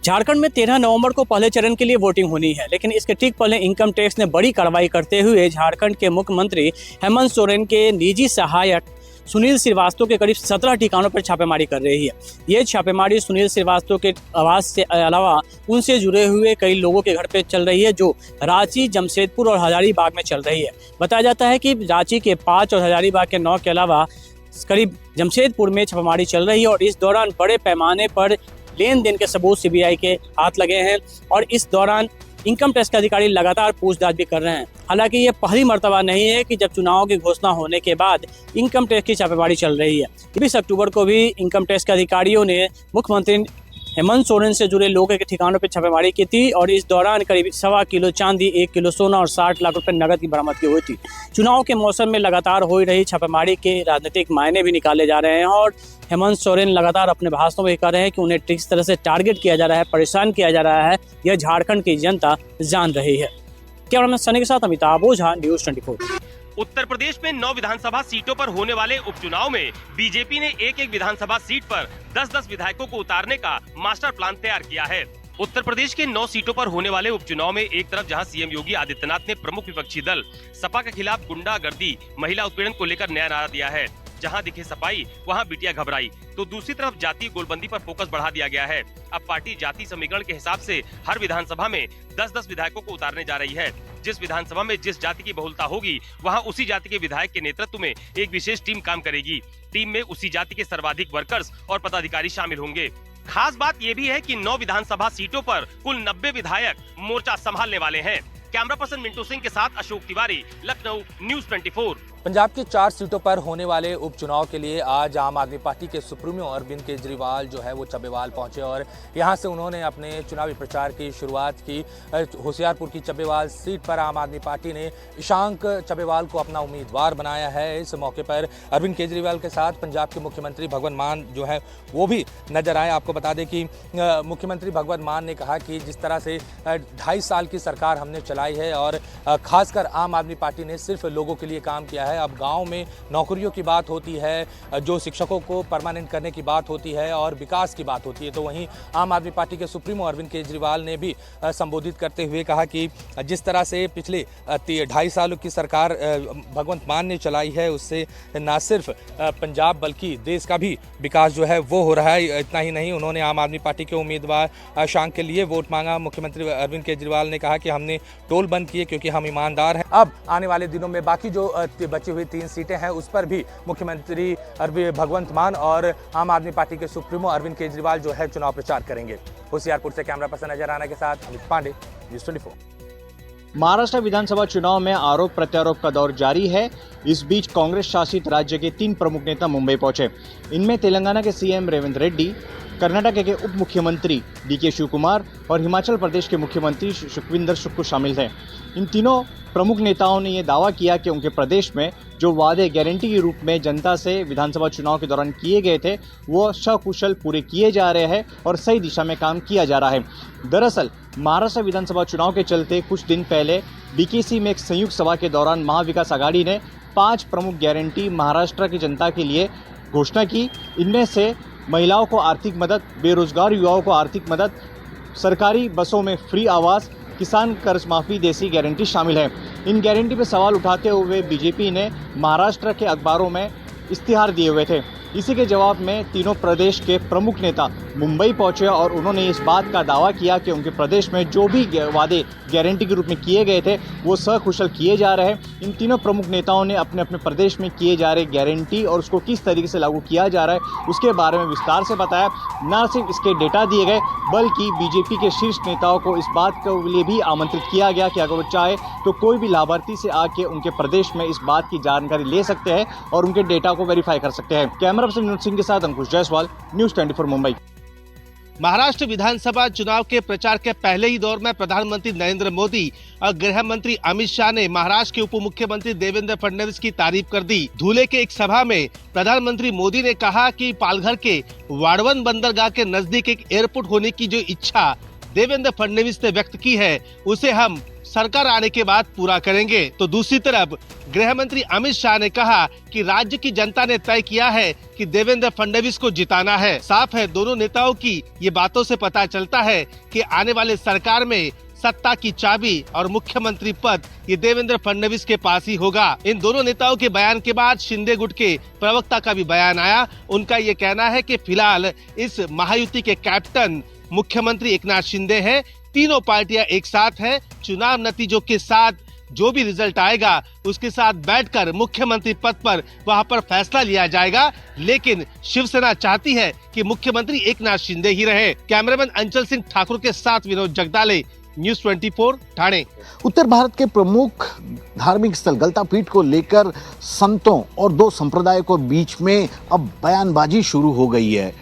झारखंड में 13 नवंबर को पहले चरण के लिए वोटिंग होनी है, लेकिन इसके ठीक पहले इनकम टैक्स ने बड़ी कार्रवाई करते हुए झारखंड के मुख्यमंत्री हेमंत सोरेन के निजी सहायक सुनील श्रीवास्तव के करीब 17 ठिकानों पर छापेमारी कर रही है। ये छापेमारी सुनील श्रीवास्तव के आवास से अलावा उनसे जुड़े हुए कई लोगों के घर पे चल रही है, जो रांची, जमशेदपुर और हजारीबाग में चल रही है। बताया जाता है कि रांची के 5 और हजारीबाग के 9 के अलावा करीब जमशेदपुर में छापेमारी चल रही है और इस दौरान बड़े पैमाने पर लेन देन के सबूत सीबीआई के हाथ लगे हैं और इस दौरान इनकम टैक्स के अधिकारी लगातार पूछताछ भी कर रहे हैं। हालांकि ये पहली मर्तबा नहीं है कि जब चुनाव की घोषणा होने के बाद इनकम टैक्स की छापेमारी चल रही है। 20 अक्टूबर को भी इनकम टैक्स के अधिकारियों ने मुख्यमंत्री हेमंत सोरेन से जुड़े लोगों के ठिकानों पर छापेमारी की थी और इस दौरान करीब 1.25 किलो चांदी, 1 किलो सोना और 60 लाख रुपए नकद की बरामदगी हुई थी। चुनाव के मौसम में लगातार हो रही छापेमारी के राजनीतिक मायने भी निकाले जा रहे हैं और हेमंत सोरेन लगातार अपने भाषणों में कह रहे हैं कि उन्हें किस तरह से टारगेट किया जा रहा है, परेशान किया जा रहा है, यह झारखंड की जनता जान रही है। कैमरामैन सनी के साथ अमिताभ ओझा, न्यूज़ 24। उत्तर प्रदेश में 9 विधानसभा सीटों पर होने वाले उपचुनाव में बीजेपी ने एक विधानसभा सीट पर 10-10 विधायकों को उतारने का मास्टर प्लान तैयार किया है। उत्तर प्रदेश के 9 सीटों पर होने वाले उपचुनाव में एक तरफ जहां सीएम योगी आदित्यनाथ ने प्रमुख विपक्षी दल सपा के खिलाफ गुंडागर्दी, महिला उत्पीड़न को लेकर नया नारा दिया है, जहां दिखे सफाई वहां बिटिया घबराई, तो दूसरी तरफ जातीय गोलबंदी पर फोकस बढ़ा दिया गया है। अब पार्टी जाति समीकरण के हिसाब से हर विधानसभा में 10-10 विधायकों को उतारने जा रही है। जिस विधानसभा में जिस जाति की बहुलता होगी वहां उसी जाति के विधायक के नेतृत्व में एक विशेष टीम काम करेगी। टीम में उसी जाति के सर्वाधिक वर्कर्स और पदाधिकारी शामिल होंगे। खास बात ये भी है कि 9 विधानसभा सीटों पर कुल 90 विधायक मोर्चा संभालने वाले हैं। कैमरा पर्सन मिंटू सिंह के साथ अशोक तिवारी, लखनऊ, न्यूज़ 24। पंजाब की 4 सीटों पर होने वाले उपचुनाव के लिए आज आम आदमी पार्टी के सुप्रीमो अरविंद केजरीवाल जो है वो चब्बेवाल पहुंचे और यहां से उन्होंने अपने चुनावी प्रचार की शुरुआत की। होशियारपुर की चब्बेवाल सीट पर आम आदमी पार्टी ने ईशांक चब्बेवाल को अपना उम्मीदवार बनाया है। इस मौके पर अरविंद केजरीवाल के साथ पंजाब के मुख्यमंत्री भगवंत मान जो है वो भी नजर आए। आपको बता दें कि मुख्यमंत्री भगवंत मान ने कहा कि जिस तरह से 2.5 साल की सरकार हमने चलाई है और खासकर आम आदमी पार्टी ने सिर्फ लोगों के लिए काम किया है। अब गांव में नौकरियों की बात होती है, जो शिक्षकों को परमानेंट करने की बात होती है और विकास की बात होती है, तो वहीं आम आदमी पार्टी के सुप्रीमो अरविंद केजरीवाल ने भी संबोधित करते हुए कहा कि जिस तरह से पिछले 2.5 सालों की सरकार भगवंत मान ने चलाई है उससे न सिर्फ पंजाब बल्कि देश का भी विकास जो है वो हो रहा है। इतना ही नहीं, उन्होंने आम आदमी पार्टी के उम्मीदवार ईशांक के लिए वोट मांगा। मुख्यमंत्री अरविंद केजरीवाल ने कहा कि हमने टोल बंद किए क्योंकि हम ईमानदार हैं। अब आने वाले दिनों में बाकी जो बची हुई 3 सीटें हैं उस पर भी मुख्यमंत्री भगवंत मान और आम आदमी पार्टी के सुप्रीमो अरविंद केजरीवाल जो है चुनाव प्रचार करेंगे। होशियारपुर से कैमरा पर्सन नजर आना के साथ अमित पांडे, न्यूज़ 24। महाराष्ट्र विधानसभा चुनाव में आरोप प्रत्यारोप का दौर जारी है। इस बीच कांग्रेस शासित राज्य के 3 प्रमुख नेता मुंबई पहुंचे। इनमें तेलंगाना के सीएम रेवंत रेड्डी, कर्नाटक के उप मुख्यमंत्री डीके शिवकुमार और हिमाचल प्रदेश के मुख्यमंत्री सुखविंदर सुक्खू शामिल थे। इन तीनों प्रमुख नेताओं ने यह दावा किया कि उनके प्रदेश में जो वादे गारंटी के रूप में जनता से विधानसभा चुनाव के दौरान किए गए थे वो सकुशल पूरे किए जा रहे हैं और सही दिशा में काम किया जा रहा है। दरअसल महाराष्ट्र विधानसभा चुनाव के चलते कुछ दिन पहले बीकेसी में एक संयुक्त सभा के दौरान महाविकास आघाड़ी ने 5 प्रमुख गारंटी महाराष्ट्र की जनता के लिए घोषणा की। इनमें से महिलाओं को आर्थिक मदद, बेरोजगार युवाओं को आर्थिक मदद, सरकारी बसों में फ्री आवास, किसान कर्ज माफ़ी जैसी गारंटी शामिल है। इन गारंटी पर सवाल उठाते हुए बीजेपी ने महाराष्ट्र के अखबारों में इश्तिहार दिए हुए थे। इसी के जवाब में तीनों प्रदेश के प्रमुख नेता मुंबई पहुंचे और उन्होंने इस बात का दावा किया कि उनके प्रदेश में जो भी वादे गारंटी के रूप में किए गए थे वो सकुशल किए जा रहे हैं। इन तीनों प्रमुख नेताओं ने अपने अपने प्रदेश में किए जा रहे गारंटी और उसको किस तरीके से लागू किया जा रहा है उसके बारे में विस्तार से बताया। न सिर्फ इसके डेटा दिए गए बल्कि बीजेपी के शीर्ष नेताओं को इस बात के लिए भी आमंत्रित किया गया कि अगर वो चाहे तो कोई भी लाभार्थी से आके उनके प्रदेश में इस बात की जानकारी ले सकते हैं और उनके डेटा को वेरीफाई कर सकते हैं। कैमरा पर्सन विनोद सिंह के साथ अंकुश जायसवाल, न्यूज़ 24 मुंबई। महाराष्ट्र विधानसभा चुनाव के प्रचार के पहले ही दौर में प्रधानमंत्री नरेंद्र मोदी और गृह मंत्री अमित शाह ने महाराष्ट्र के उप मुख्यमंत्री देवेंद्र फडणवीस की तारीफ कर दी। धुले के एक सभा में प्रधानमंत्री मोदी ने कहा कि पालघर के वाड़वन बंदरगाह के नजदीक एक एयरपोर्ट होने की जो इच्छा देवेंद्र फडणवीस ने व्यक्त की है उसे हम सरकार आने के बाद पूरा करेंगे। तो दूसरी तरफ गृह मंत्री अमित शाह ने कहा कि राज्य की जनता ने तय किया है कि देवेंद्र फडणवीस को जिताना है। साफ है, दोनों नेताओं की ये बातों से पता चलता है कि आने वाले सरकार में सत्ता की चाबी और मुख्यमंत्री पद ये देवेंद्र फडणवीस के पास ही होगा। इन दोनों नेताओं के बयान के बाद शिंदे गुट के प्रवक्ता का भी बयान आया। उनका ये कहना है कि फिलहाल इस महायुति के कैप्टन मुख्यमंत्री एकनाथ शिंदे हैं। तीनों पार्टियां एक साथ हैं। चुनाव नतीजों के साथ जो भी रिजल्ट आएगा उसके साथ बैठकर मुख्यमंत्री पद पर वहां पर फैसला लिया जाएगा। लेकिन शिवसेना चाहती है कि मुख्यमंत्री एकनाथ शिंदे ही रहे। कैमरामैन अंचल सिंह ठाकुर के साथ विनोद जगदाले, न्यूज़ 24 ठाणे। उत्तर भारत के प्रमुख धार्मिक स्थल गलता पीठ को लेकर संतों और दो संप्रदायों के बीच में अब बयानबाजी शुरू हो गई है।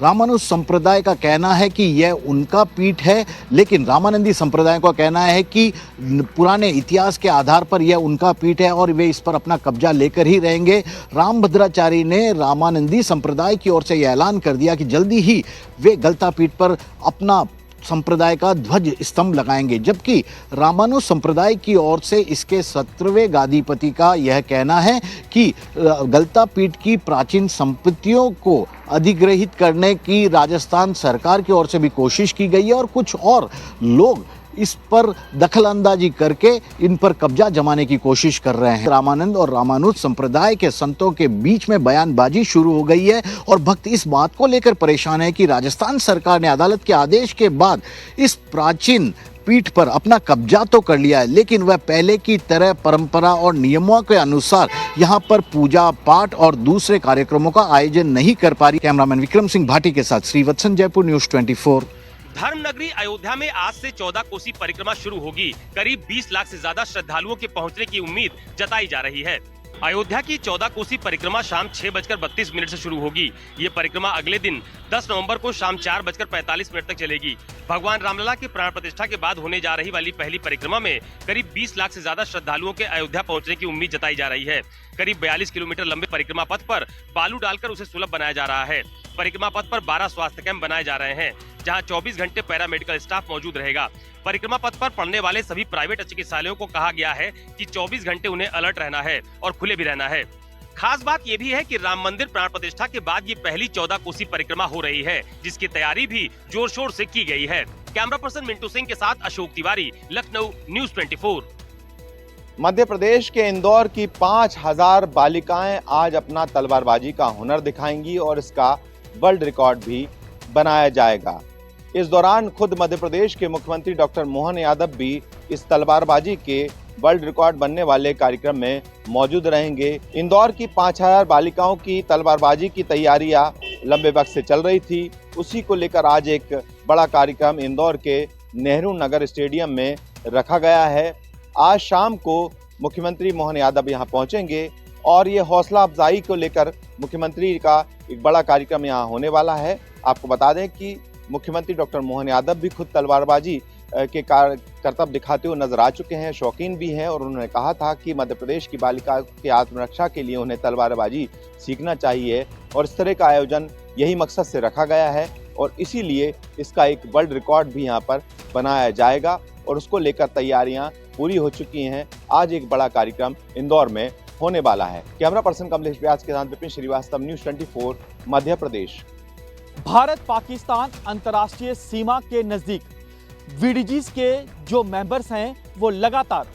रामानुज संप्रदाय का कहना है कि यह उनका पीठ है, लेकिन रामानंदी संप्रदाय का कहना है कि पुराने इतिहास के आधार पर यह उनका पीठ है और वे इस पर अपना कब्जा लेकर ही रहेंगे। रामभद्राचारी ने रामानंदी संप्रदाय की ओर से यह ऐलान कर दिया कि जल्दी ही वे गलता पीठ पर अपना संप्रदाय का ध्वज स्तंभ लगाएंगे, जबकि रामानुज संप्रदाय की ओर से इसके 17वें गादीपति का यह कहना है कि गलता पीठ की प्राचीन संपत्तियों को अधिग्रहित करने की राजस्थान सरकार की ओर से भी कोशिश की गई है और कुछ और लोग इस पर दखल अंदाजी करके इन पर कब्जा जमाने की कोशिश कर रहे हैं। रामानंद और रामानुज संप्रदाय के संतों के बीच में बयानबाजी शुरू हो गई है और भक्त इस बात को लेकर परेशान है कि राजस्थान सरकार ने अदालत के आदेश के बाद इस प्राचीन पीठ पर अपना कब्जा तो कर लिया है, लेकिन वह पहले की तरह परंपरा और नियमों के अनुसार यहाँ पर पूजा पाठ और दूसरे कार्यक्रमों का आयोजन नहीं कर पा रही। कैमरामैन विक्रम सिंह भाटी के साथ श्रीवत्सन, जयपुर, न्यूज़ 24। धर्म नगरी अयोध्या में आज से 14 कोसी परिक्रमा शुरू होगी। करीब 20 लाख से ज्यादा श्रद्धालुओं के पहुंचने की उम्मीद जताई जा रही है। अयोध्या की 14 कोसी परिक्रमा शाम 6:32 से शुरू होगी। ये परिक्रमा अगले दिन 10 नवंबर को शाम 4:45 तक चलेगी। भगवान रामलला के प्राण प्रतिष्ठा के बाद होने जा रही वाली पहली परिक्रमा में करीब 20 लाख से ज्यादा श्रद्धालुओं के अयोध्या पहुंचने की उम्मीद जताई जा रही है। करीब 42 किलोमीटर लंबे परिक्रमा पथ पर बालू डालकर उसे सुलभ बनाया जा रहा है। परिक्रमा पथ पर 12 स्वास्थ्य कैंप बनाए जा रहे हैं, जहां 24 घंटे पैरामेडिकल स्टाफ मौजूद रहेगा। परिक्रमा पथ पर पड़ने वाले सभी प्राइवेट चिकित्सालयों को कहा गया है कि 24 घंटे उन्हें अलर्ट रहना है और खुले भी रहना है। खास बात ये भी है कि राम मंदिर प्राण प्रतिष्ठा के बाद ये पहली 14 कोसी परिक्रमा हो रही है, जिसकी तैयारी भी जोर शोर से की गई है। कैमरा पर्सन मिंटू सिंह के साथ अशोक तिवारी, लखनऊ, न्यूज़ 24। मध्य प्रदेश के इंदौर की 5000 बालिकाएं आज अपना तलवारबाजी का हुनर दिखाएंगी और इसका वर्ल्ड रिकॉर्ड भी बनाया जाएगा। इस दौरान खुद मध्य प्रदेश के मुख्यमंत्री डॉक्टर मोहन यादव भी इस तलवारबाजी के वर्ल्ड रिकॉर्ड बनने वाले कार्यक्रम में मौजूद रहेंगे। इंदौर की 5000 बालिकाओं की तलवारबाजी की तैयारियां लंबे वक्त से चल रही थी। उसी को लेकर आज एक बड़ा कार्यक्रम इंदौर के नेहरू नगर स्टेडियम में रखा गया है। आज शाम को मुख्यमंत्री मोहन यादव यहां पहुंचेंगे और ये हौसला अफजाई को लेकर मुख्यमंत्री का एक बड़ा कार्यक्रम यहां होने वाला है। आपको बता दें कि मुख्यमंत्री डॉक्टर मोहन यादव भी खुद तलवारबाजी के करतब दिखाते हुए नजर आ चुके हैं, शौकीन भी हैं और उन्होंने कहा था कि मध्य प्रदेश की बालिका के आत्मरक्षा के लिए उन्हें तलवारबाजी सीखना चाहिए और इस तरह का आयोजन यही मकसद से रखा गया है और इसीलिए इसका एक वर्ल्ड रिकॉर्ड भी यहाँ पर बनाया जाएगा और उसको लेकर तैयारियां पूरी हो चुकी हैं। आज एक बड़ा कार्यक्रम इंदौर में होने वाला है। कैमरा पर्सन कमलेश व्यास के साथ विपिन श्रीवास्तव, न्यूज़ 24, मध्य प्रदेश। भारत पाकिस्तान अंतर्राष्ट्रीय सीमा के नजदीक वीडीजीज के जो मेंबर्स हैं वो लगातार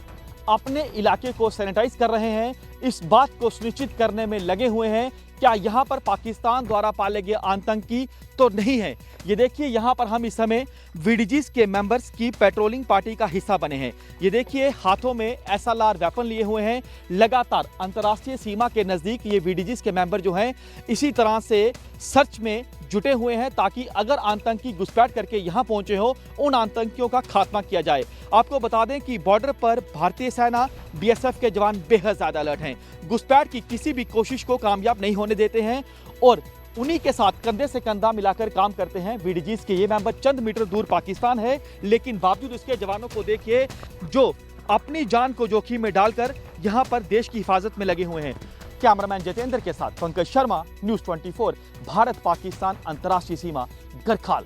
अपने इलाके को सैनिटाइज कर रहे हैं। इस बात को सुनिश्चित करने में लगे हुए हैं क्या यहां पर पाकिस्तान द्वारा पाले गए आतंकी तो नहीं है। ये देखिए यहां पर हम इस समय वीडीजीज के मेंबर्स की पेट्रोलिंग पार्टी का हिस्सा बने हैं। ये देखिए हाथों में एसएलआर वेपन लिए हुए हैं। लगातार अंतर्राष्ट्रीय सीमा के नजदीक ये वीडीजीज के मेंबर जो हैं इसी तरह से सर्च में जुटे हुए हैं ताकि अगर आतंकी घुसपैठ करके यहां पहुंचे हो उन आतंकियों का खात्मा किया जाए। आपको बता दें कि बॉर्डर पर भारतीय सेना, बीएसएफ के जवान बेहद ज्यादा अलर्ट हैं। घुसपैठ की किसी भी कोशिश को कामयाब नहीं होने देते हैं और उन्हीं के साथ कंधे से कंधा मिलाकर काम करते हैं। वीडीजीज के ये मेंबर चंद मीटर दूर पाकिस्तान है, लेकिन बावजूद इसके जवानों को देखिए जो अपनी जान को जोखिम में डालकर यहां पर देश की हिफाजत में लगे हुए हैं। कैमरामैन जितेंद्र के साथ पंकज शर्मा, न्यूज़ 24, भारत पाकिस्तान अंतर्राष्ट्रीय सीमा, गरखाल।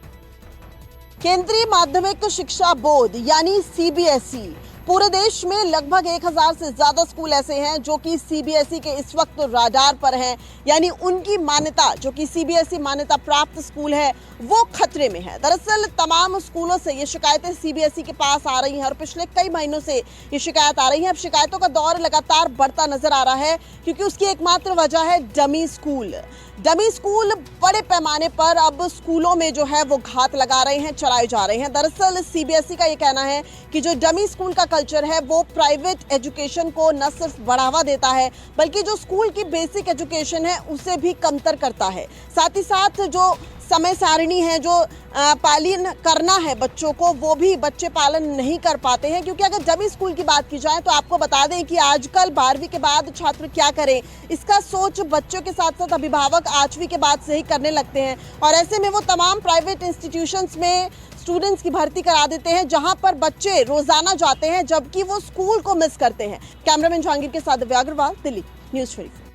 केंद्रीय माध्यमिक शिक्षा बोर्ड यानी सीबीएसई पूरे देश में लगभग 1000 से ज्यादा स्कूल ऐसे हैं जो कि सीबीएसई के इस वक्त राडार पर हैं, यानी उनकी मान्यता जो कि सीबीएसई मान्यता प्राप्त स्कूल है वो खतरे में है। दरअसल तमाम स्कूलों से ये शिकायतें सीबीएसई के पास आ रही हैं और पिछले कई महीनों से ये शिकायत आ रही है। अब शिकायतों का दौर लगातार बढ़ता नजर आ रहा है क्योंकि उसकी एकमात्र वजह है डमी स्कूल। डमी स्कूल बड़े पैमाने पर अब स्कूलों में जो है वो घात लगा रहे हैं, चलाए जा रहे हैं। दरअसल सीबीएसई का ये कहना है कि जो डमी स्कूल का कल्चर है वो प्राइवेट एजुकेशन को न सिर्फ बढ़ावा देता है बल्कि जो स्कूल की बेसिक एजुकेशन है उसे भी कमतर करता है। साथ ही साथ जो समय सारणी है, जो पालन करना है बच्चों को, वो भी बच्चे पालन नहीं कर पाते हैं। क्योंकि अगर डमी स्कूल की बात की जाए तो आपको बता दें कि आजकल 12वीं के बाद छात्र क्या करें, इसका सोच बच्चों के साथ साथ अभिभावक 8वीं के बाद से ही करने लगते हैं और ऐसे में वो तमाम प्राइवेट इंस्टीट्यूशंस में स्टूडेंट्स की भर्ती करा देते हैं जहां पर बच्चे रोजाना जाते हैं जबकि वो स्कूल को मिस करते हैं। कैमरामैन जहांगीर के साथ दिव्या अग्रवाल, दिल्ली, न्यूज़ 24।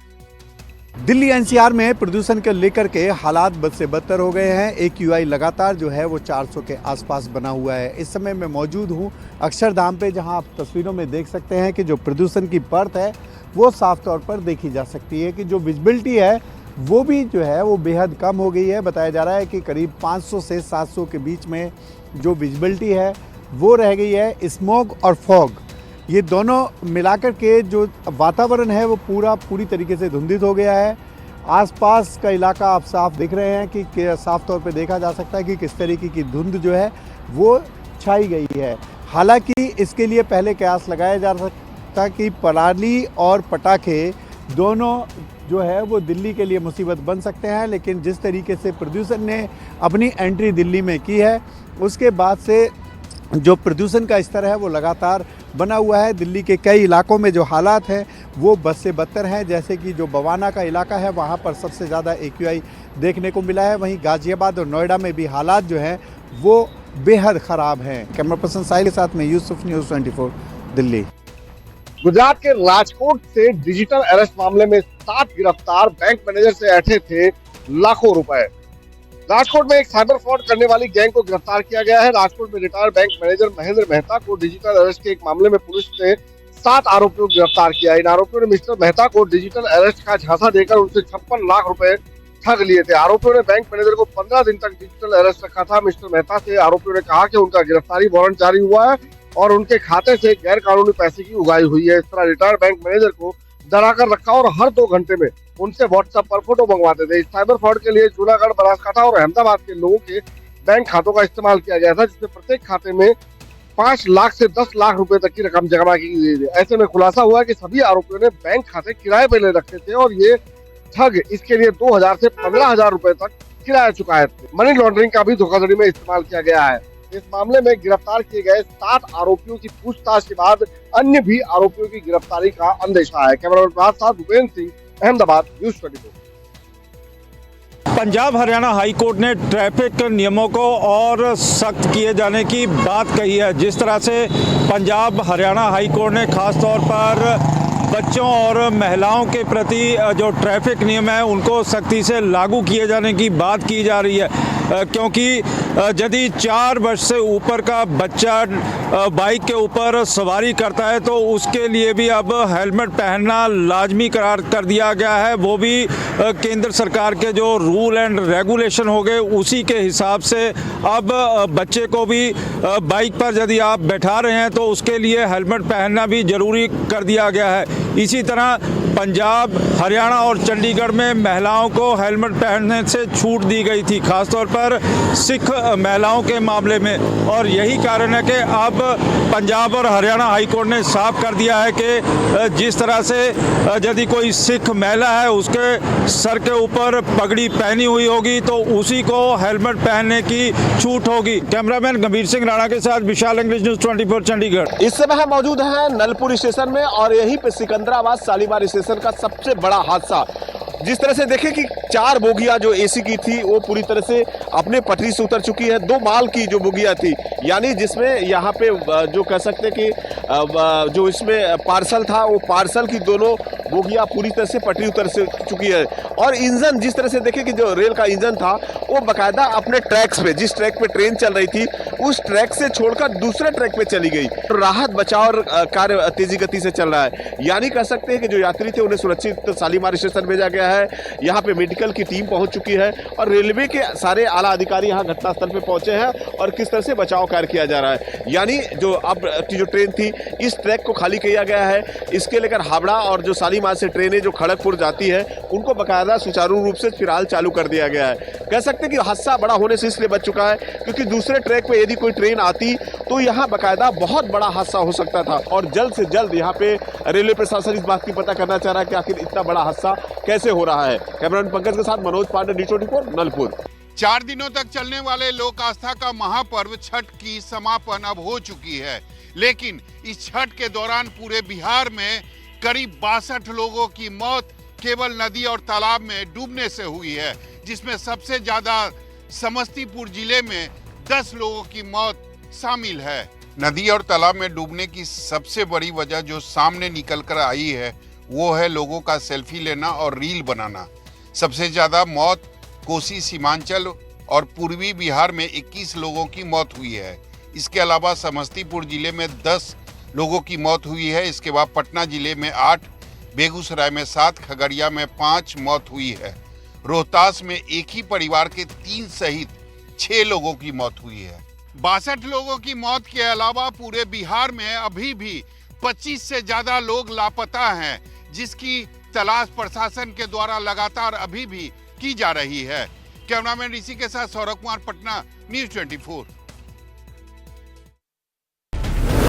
दिल्ली एनसीआर में प्रदूषण को लेकर के हालात बद से बदतर हो गए हैं। AQI लगातार जो है वो 400 के आसपास बना हुआ है। इस समय मैं मौजूद हूँ अक्षरधाम पे, जहाँ आप तस्वीरों में देख सकते हैं कि जो प्रदूषण की परत है वो साफ तौर पर देखी जा सकती है कि जो विजिबिलिटी है वो भी जो है वो बेहद कम हो गई है। बताया जा रहा है कि करीब 500 से 700 के बीच में जो विजिबिलिटी है वो रह गई है। स्मॉग और फॉग, ये दोनों मिलाकर के जो वातावरण है वो पूरी तरीके से धुंधित हो गया है। आसपास का इलाका आप साफ दिख रहे हैं कि साफ तौर पे देखा जा सकता है कि किस तरीके की धुंध जो है वो छाई गई है। हालांकि इसके लिए पहले कयास लगाया जा सकता कि पराली और पटाखे दोनों जो है वो दिल्ली के लिए मुसीबत बन सकते हैं, लेकिन जिस तरीके से प्रदूषण ने अपनी एंट्री दिल्ली में की है उसके बाद से जो प्रदूषण का स्तर है वो लगातार बना हुआ है। दिल्ली के कई इलाकों में जो हालात हैं वो बद से बदतर हैं, जैसे कि जो बवाना का इलाका है वहाँ पर सबसे ज़्यादा AQI देखने को मिला है। वहीं गाजियाबाद और नोएडा में भी हालात जो हैं वो बेहद ख़राब हैं। कैमरा पर्सन साहिल के साथ में यूसुफ, न्यूज़ 24 दिल्ली। गुजरात के राजकोट से डिजिटल अरेस्ट मामले में 7 गिरफ्तार बैंक मैनेजर से ऐंठे थे लाखों रुपए। राजकोट में एक साइबर फ्रॉड करने वाली गैंग को गिरफ्तार किया गया है। राजकोट में retired bank manager Mahendra Mehta को डिजिटल अरेस्ट के एक मामले में पुलिस ने 7 आरोपियों को गिरफ्तार किया। इन आरोपियों ने मिस्टर मेहता को डिजिटल अरेस्ट का झांसा देकर उनसे 56 लाख रुपए ठग लिए थे। आरोपियों ने बैंक मैनेजर को 15 दिन तक डिजिटल अरेस्ट रखा था। मिस्टर मेहता से आरोपियों ने कहा कि उनका गिरफ्तारी वारंट जारी हुआ है और उनके खाते से गैर कानूनी पैसे की उगाही हुई है। इस तरह रिटायर्ड बैंक मैनेजर को डराकर रखा और हर 2 घंटे में उनसे व्हाट्सएप पर फोटो मंगवाते थे। इस साइबर फ्रॉड के लिए जूनागढ़, बनासकांठा और अहमदाबाद के लोगों के बैंक खातों का इस्तेमाल किया गया था, जिसमें प्रत्येक खाते में 5 लाख से 10 लाख रुपए तक की रकम जमा की गई थी। ऐसे में खुलासा हुआ कि सभी आरोपियों ने बैंक खाते किराए पर ले रखे थे और ये ठग इसके लिए 2000 से 15,000 रुपए तक किराया चुकाए थे। मनी लॉन्ड्रिंग का भी धोखाधड़ी में इस्तेमाल किया गया है। इस मामले में गिरफ्तार किए गए 7 आरोपियों की पूछताछ के बाद अन्य भी आरोपियों की गिरफ्तारी का अंदेशा है। कैमरामैन के साथ Bhupendra Singh, Ahmedabad, news 24। Punjab Haryana high court ने ट्रैफिक नियमों को और सख्त किए जाने की बात कही है। जिस तरह से पंजाब हरियाणा हाई कोर्ट ने खास तौर पर बच्चों और महिलाओं के प्रति जो ट्रैफिक नियम है उनको सख्ती से लागू किए जाने की बात की जा रही है, क्योंकि यदि 4 वर्ष से ऊपर का बच्चा बाइक के ऊपर सवारी करता है तो उसके लिए भी अब हेलमेट पहनना लाजमी करार कर दिया गया है। वो भी केंद्र सरकार के जो रूल एंड रेगुलेशन हो गए उसी के हिसाब से अब बच्चे को भी बाइक पर यदि आप बैठा रहे हैं तो उसके लिए हेलमेट पहनना भी ज़रूरी कर दिया गया है। इसी तरह पंजाब, हरियाणा और चंडीगढ़ में महिलाओं को हेलमेट पहनने से छूट दी गई थी, खासतौर पर सिख महिलाओं के मामले में। और यही कारण है कि अब पंजाब और हरियाणा हाई कोर्ट ने साफ कर दिया है कि जिस तरह से यदि कोई सिख महिला है उसके सर के ऊपर पगड़ी पहनी हुई होगी तो उसी को हेलमेट पहनने की छूट होगी। कैमरामैन गंभीर सिंह राणा के साथ विशाल अंग्रेज, न्यूज़ 24 चंडीगढ़। इस समय हम मौजूद हैं नलपुर स्टेशन में और यहीं पे सिकंदराबाद शालीमार स्टेशन का सबसे बड़ा हादसा। जिस तरह से देखें कि 4 बोगियां जो एसी की थी वो पूरी तरह से अपने पटरी से उतर चुकी है। 2 माल की जो बोगियां थी, यानी जिसमें यहाँ पे जो कह सकते कि जो इसमें पार्सल था वो पार्सल की दोनों बोगियां पूरी तरह से पटरी उतर से चुकी है। और इंजन जिस तरह से देखें कि जो रेल का इंजन था वो बकायदा अपने ट्रैक्स पे, जिस ट्रैक पे ट्रेन चल रही थी उस ट्रैक से छोड़कर दूसरे ट्रैक पे चली गई। तो राहत बचाव कार्य तेजी गति से चल रहा है, यानी कह सकते हैं कि जो यात्री थे उन्हें सुरक्षित शालीमार स्टेशन भेजा गया है। यहाँ पे मेडिकल की टीम पहुंच चुकी है और रेलवे के सारे आला अधिकारी यहाँ घटनास्थल पे पहुंचे हैं और किस तरह से बचाव कार्य किया जा रहा है। यानी जो अब की जो ट्रेन थी इस ट्रैक को खाली किया गया है, इसके लेकर हावड़ा और जो शालीमार से ट्रेनें जो खड़गपुर जाती है उनको बकायदा सुचारू रूप से फिलहाल चालू कर दिया गया है। कह सकते हैं कि हादसा बड़ा होने से इसलिए बच चुका है क्योंकि दूसरे ट्रैक पे यदि कोई ट्रेन आती तो यहाँ बकायदा बहुत बड़ा हादसा हो सकता था और जल्द से जल्द यहाँ पे रेलवे प्रशासन इस बात की पता करना चाह रहा है कि आखिर इतना बड़ा हादसा कैसे हो रहा है। कैमरामैन पंकज के साथ मनोज पांडे, D24 नलपुर। 4 दिनों तक चलने वाले लोक आस्था का महापर्व छठ की समापन अब हो चुकी है, लेकिन इस छठ के दौरान पूरे बिहार में करीब 62 लोगों की मौत केवल नदी और तालाब में डूबने से हुई है, जिसमें सबसे ज्यादा समस्तीपुर जिले में 10 लोगों की मौत शामिल है। नदी और तालाब में डूबने की सबसे बड़ी वजह जो सामने निकल कर आई है वो है लोगों का सेल्फी लेना और रील बनाना। सबसे ज्यादा मौत कोसी, सीमांचल और पूर्वी बिहार में 21 लोगों की मौत हुई है। इसके अलावा समस्तीपुर जिले में 10 लोगों की मौत हुई है। इसके बाद पटना जिले में 8, बेगूसराय में 7, खगड़िया में 5 मौत हुई है। रोहतास में एक ही परिवार के 3 सहित 6 लोगों की मौत हुई है। 62 लोगों की मौत के अलावा पूरे बिहार में अभी भी 25 से ज्यादा लोग लापता हैं, जिसकी तलाश प्रशासन के द्वारा लगातार अभी भी की जा रही है। कैमरामैन ऋषि के साथ सौरभ कुमार, पटना, News 24।